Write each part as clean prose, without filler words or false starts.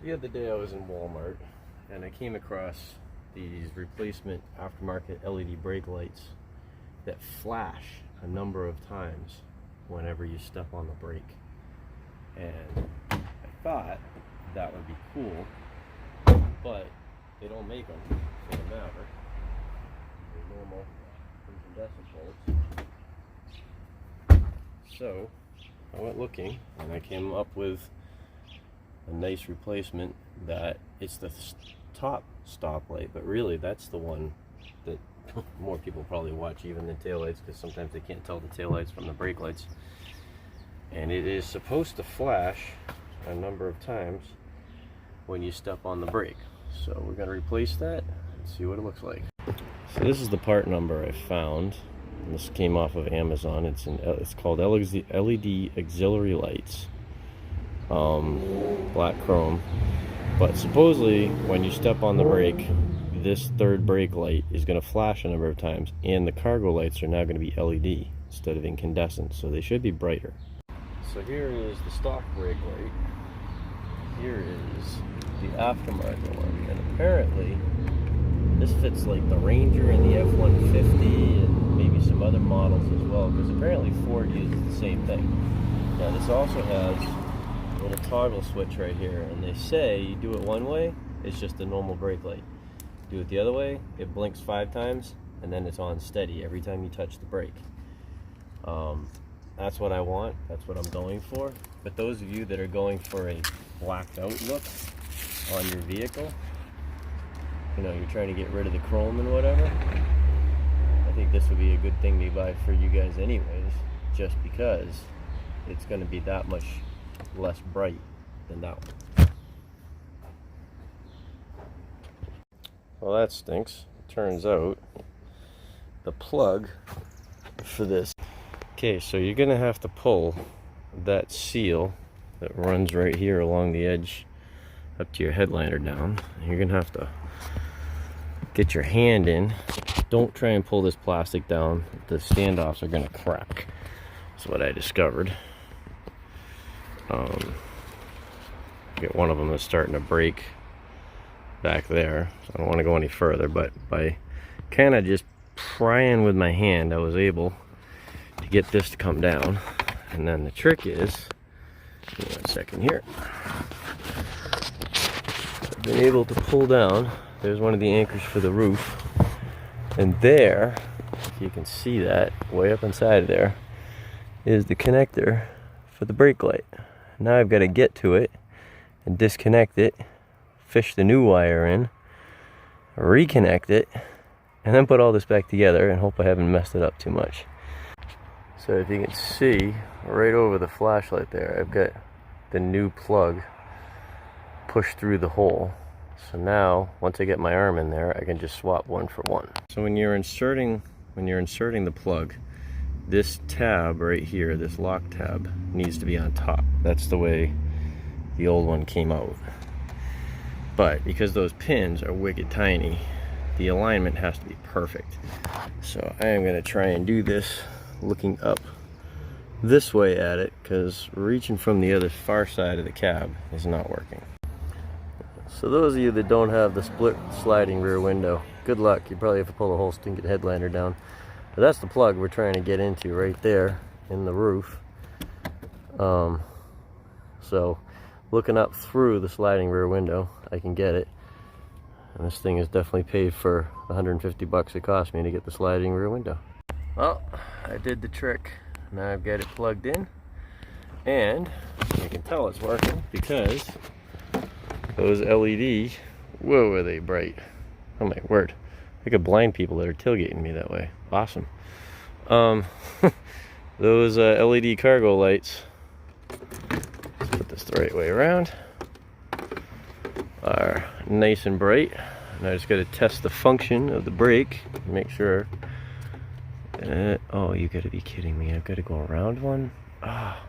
The other day I was in Walmart and I came across these replacement aftermarket LED brake lights that flash a number of times whenever you step on the brake. And I thought that would be cool, but they don't make them for the Maverick. They're normal incandescent bulbs. So I went looking and I came up with a nice replacement that it's the top stoplight, but really that's the one that more people probably watch even than taillights, because sometimes they can't tell the taillights from the brake lights. And it is supposed to flash a number of times when you step on the brake. So we're going to replace that and see what it looks like. So this is the part number I found. And this came off of Amazon. It's called LED auxiliary lights. Black chrome, but supposedly when you step on the brake, this third brake light is going to flash a number of times, and the cargo lights are now going to be LED instead of incandescent, so they should be brighter. So here is the stock brake light, here is the aftermarket one, and apparently this fits like the Ranger and the F-150 and maybe some other models as well, because apparently Ford uses the same thing. Now this also has a little toggle switch right here, and they say you do it one way, it's just a normal brake light. Do it the other way, it blinks 5 times, and then it's on steady every time you touch the brake. That's what I want, that's what I'm going for. But those of you that are going for a blacked out look on your vehicle, you know, you're trying to get rid of the chrome and whatever, I think this would be a good thing to buy for you guys anyways, just because it's going to be that much less bright than that one. Well, that stinks. Turns out the plug for this. Okay, so you're gonna have to pull that seal that runs right here along the edge up to your headliner down. You're gonna have to get your hand in. Don't try and pull this plastic down. The standoffs are gonna crack. That's what I discovered. Get one of them that's starting to break back there, so I don't want to go any further, but by kind of just prying with my hand I was able to get this to come down. And then the trick is, give me 1 second here, I've been able to pull down, there's one of the anchors for the roof, and there, if you can see that way up inside there, is the connector for the brake light. Now I've got to get to it and disconnect it, fish the new wire in, reconnect it, and then put all this back together and hope I haven't messed it up too much. So if you can see right over the flashlight there, I've got the new plug pushed through the hole. So now once I get my arm in there, I can just swap one for one. So when you're inserting the plug, this tab right here, this lock tab, needs to be on top. That's the way the old one came out. But because those pins are wicked tiny, the alignment has to be perfect. So I am going to try and do this looking up this way at it, because reaching from the other far side of the cab is not working. So those of you that don't have the split sliding rear window, good luck. You probably have to pull the whole stinking headliner down. But that's the plug we're trying to get into right there in the roof. So looking up through the sliding rear window, I can get it. And this thing is definitely paid for 150 bucks it cost me to get the sliding rear window. Well, I did the trick. Now I've got it plugged in, and you can tell it's working because those LED, whoa, are they bright. Oh my word. I could blind people that are tailgating me that way. Awesome. Those LED cargo lights, let's put this the right way around, are nice and bright. And I just got to test the function of the brake, make sure. Oh, you got to be kidding me. I've got to go around one. Ah.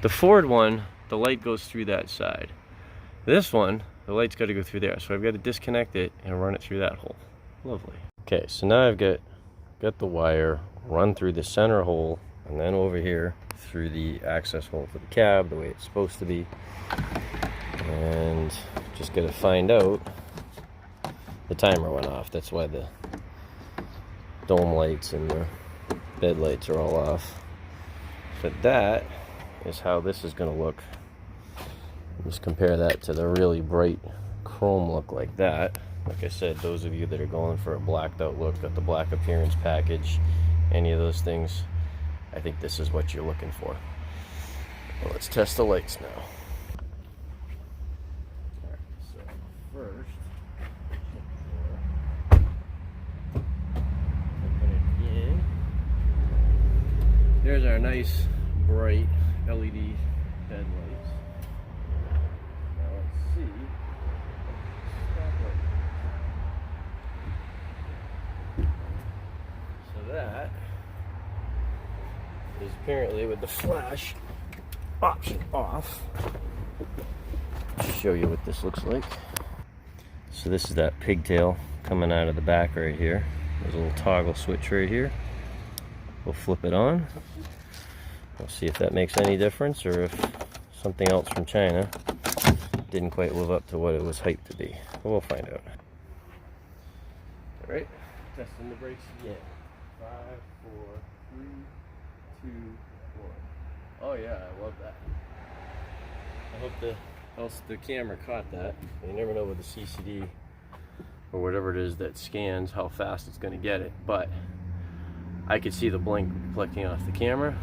The Ford one, the light goes through that side. This one, the light's got to go through there. So I've got to disconnect it and run it through that hole. Lovely. Okay, so now I've got the wire run through the center hole and then over here through the access hole for the cab, the way it's supposed to be. And Just gotta find out. The timer went off. That's why the dome lights and the bed lights are all off. But that is how this is gonna look. Just compare that to the really bright chrome look like that. Like I said, those of you that are going for a blacked out look, got the black appearance package, any of those things, I think this is what you're looking for. Well, let's test the lights now. Alright, so first, open it in. There's our nice bright LED headlights. Now let's see. So that is apparently with the flash option off. Show you what this looks like. So this is that pigtail coming out of the back right here. There's a little toggle switch right here. We'll flip it on. We'll see if that makes any difference or if something else from China didn't quite live up to what it was hyped to be. But we'll find out. Alright, testing the brakes again. 5, 4, 3, 2, 1. Oh yeah, I love that. I hope the camera caught that. You never know with the CCD or whatever it is that scans how fast it's going to get it, but I could see the blink reflecting off the camera.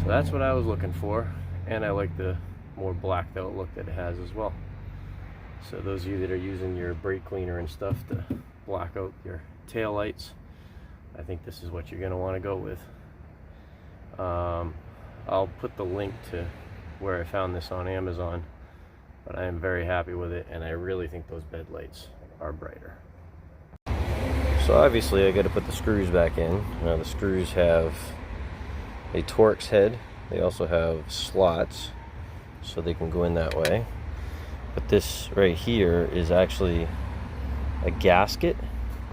So that's what I was looking for, and I like the more blacked out look that it has as well. So those of you that are using your brake cleaner and stuff to block out your tail lights, I think this is what you're going to want to go with. I'll put the link to where I found this on Amazon, but I am very happy with it, and I really think those bed lights are brighter. So obviously I got to put the screws back in. Now the screws have a Torx head. They also have slots so they can go in that way. But this right here is actually a gasket,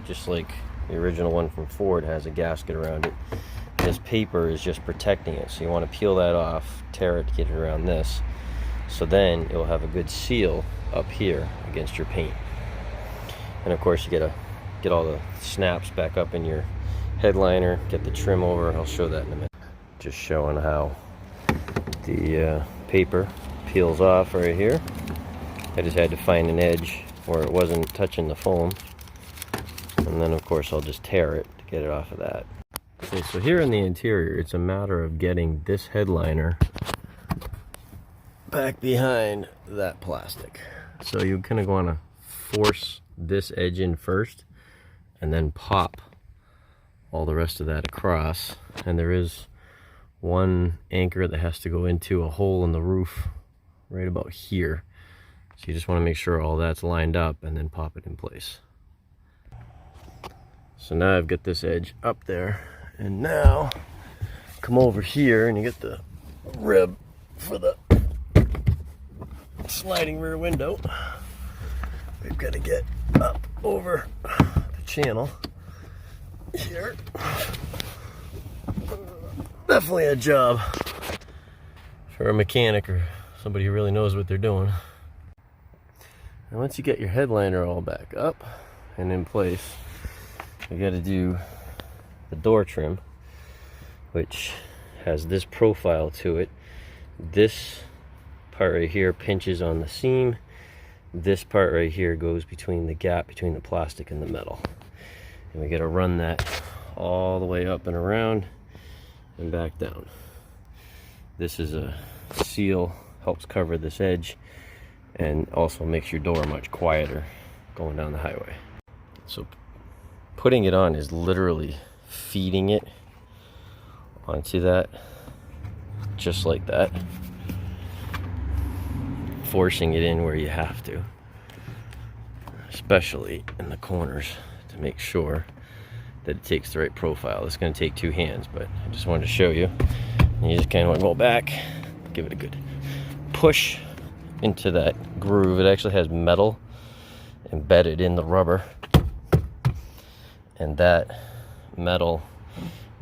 just like the original one from Ford has a gasket around it. This paper is just protecting it, so you want to peel that off, tear it to get it around this, so then it will have a good seal up here against your paint. And of course you gotta get all the snaps back up in your headliner, get the trim over. I'll show that in a minute. Just showing how the paper peels off right here. I just had to find an edge where it wasn't touching the foam, and then of course I'll just tear it to get it off of that. Okay, so here in the interior, it's a matter of getting this headliner back behind that plastic. So you're kind of want to force this edge in first and then pop all the rest of that across. And there is one anchor that has to go into a hole in the roof right about here. So you just want to make sure all that's lined up and then pop it in place. So now I've got this edge up there. And now, come over here and you get the rib for the sliding rear window. We've got to get up over the channel here. Definitely a job for a mechanic or somebody who really knows what they're doing. And once you get your headliner all back up and in place, you got to do the door trim, which has this profile to it. This part right here pinches on the seam. This part right here goes between the gap between the plastic and the metal. And we got to run that all the way up and around and back down. This is a seal, helps cover this edge, and also makes your door much quieter going down the highway. So putting it on is literally feeding it onto that, just like that, forcing it in where you have to, especially in the corners, to make sure that it takes the right profile. It's going to take two hands, but I just wanted to show you. And you just kind of want to go back, give it a good push into that groove. It actually has metal embedded in the rubber, and that metal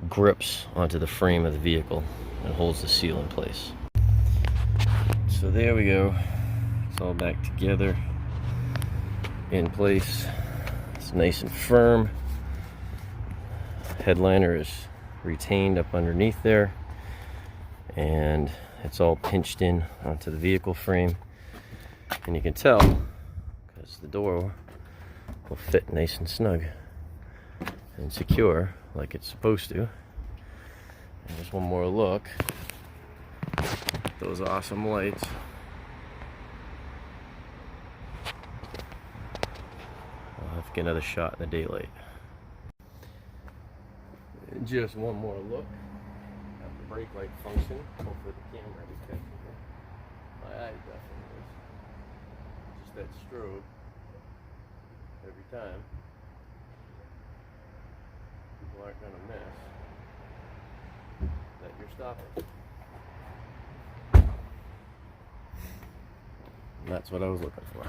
grips onto the frame of the vehicle and holds the seal in place. So there we go. It's all back together in place. It's nice and firm. Headliner is retained up underneath there, and it's all pinched in onto the vehicle frame, and you can tell because the door will fit nice and snug and secure like it's supposed to. And just one more look at those awesome lights. I'll have to get another shot in the daylight. And just one more look at the brake light function. Hopefully the camera will catch it. My eye definitely is. Just that strobe every time. People aren't going to miss that you're stopping. And that's what I was looking for.